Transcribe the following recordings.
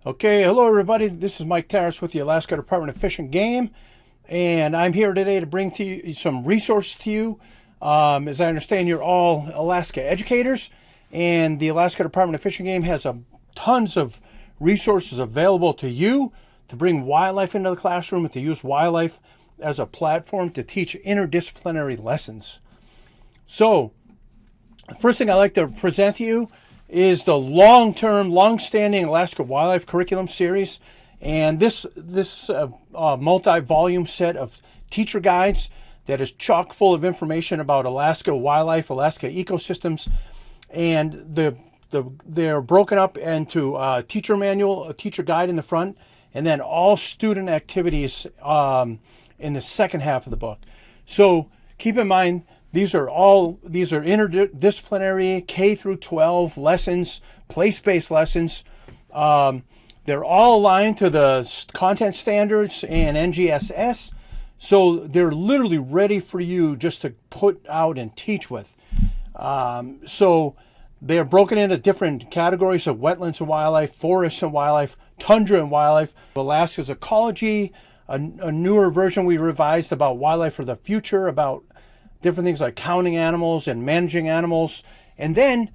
Okay, hello everybody. This is Mike Tarras with the Alaska Department of Fish and Game, and I'm here today to bring to you some resources to you. As I understand, you're all Alaska educators, and the Alaska Department of Fish and Game has tons of resources available to you to bring wildlife into the classroom and to use wildlife as a platform to teach interdisciplinary lessons. So, the first thing I'd like to present to you is the long-standing Alaska Wildlife Curriculum Series. And this multi-volume set of teacher guides that is chock full of information about Alaska wildlife, Alaska ecosystems. And they're broken up into a teacher manual, a teacher guide in the front, and then all student activities in the second half of the book. So keep in mind, these are interdisciplinary K through 12 lessons, place-based lessons. They're all aligned to the content standards and NGSS, so they're literally ready for you just to put out and teach with. So they're broken into different categories of wetlands and wildlife, forests and wildlife, tundra and wildlife, Alaska's ecology, a newer version we revised about wildlife for the future, about different things like counting animals and managing animals. And then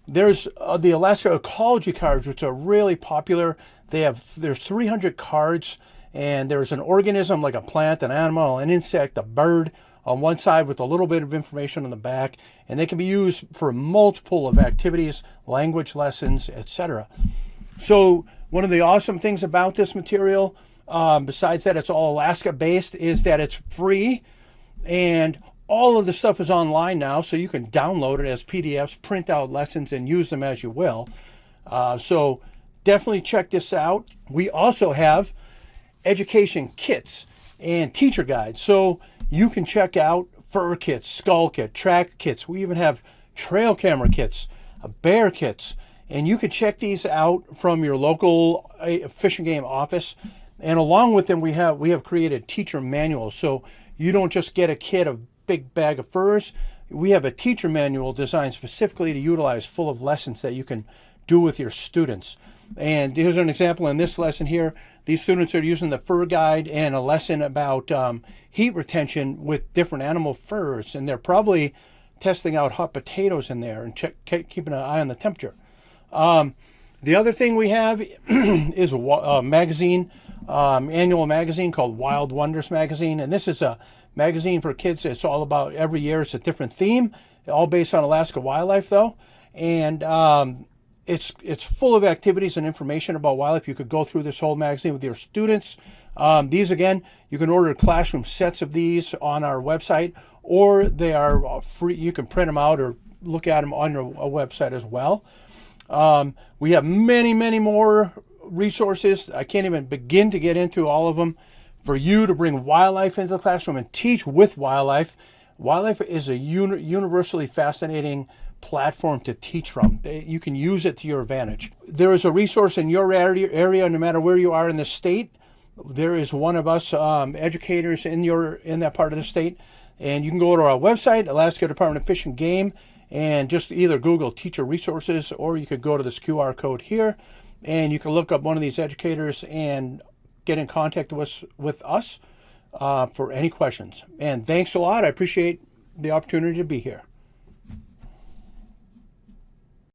there's the Alaska ecology cards, which are really popular. There's 300 cards, and there's an organism like a plant, an animal, an insect, a bird on one side with a little bit of information on the back, and they can be used for multiple of activities, language lessons, etc. So one of the awesome things about this material, besides that it's all Alaska based, is that it's free, and all of the stuff is online now, so you can download it as PDFs, print out lessons, and use them as you will. So definitely check this out. We also have education kits and teacher guides. So you can check out fur kits, skull kit, track kits. We even have trail camera kits, bear kits. And you can check these out from your local Fish and Game office. And along with them, we have created teacher manuals. So you don't just get a kit of big bag of furs. We have a teacher manual designed specifically to utilize full of lessons that you can do with your students. And here's an example in this lesson here. These students are using the fur guide and a lesson about heat retention with different animal furs, and they're probably testing out hot potatoes in there and keeping an eye on the temperature. The other thing we have is a magazine, annual magazine called Wild Wonders Magazine, and this is a magazine for kids. It's all about, every year it's a different theme, all based on Alaska wildlife though. And it's full of activities and information about wildlife. You could go through this whole magazine with your students. These, again, you can order classroom sets of these on our website, or they are free. You can print them out or look at them on our website as well. We have many more resources. I can't even begin to get into all of them for you to bring wildlife into the classroom and teach with wildlife. Wildlife is a universally fascinating platform to teach from. You can use it to your advantage. There is a resource in your area, no matter where you are in the state. There is one of us educators in that part of the state, and you can go to our website, Alaska Department of Fish and Game, and just either Google teacher resources, or you could go to this QR code here, and you can look up one of these educators and get in contact with us for any questions. And thanks a lot. I appreciate the opportunity to be here.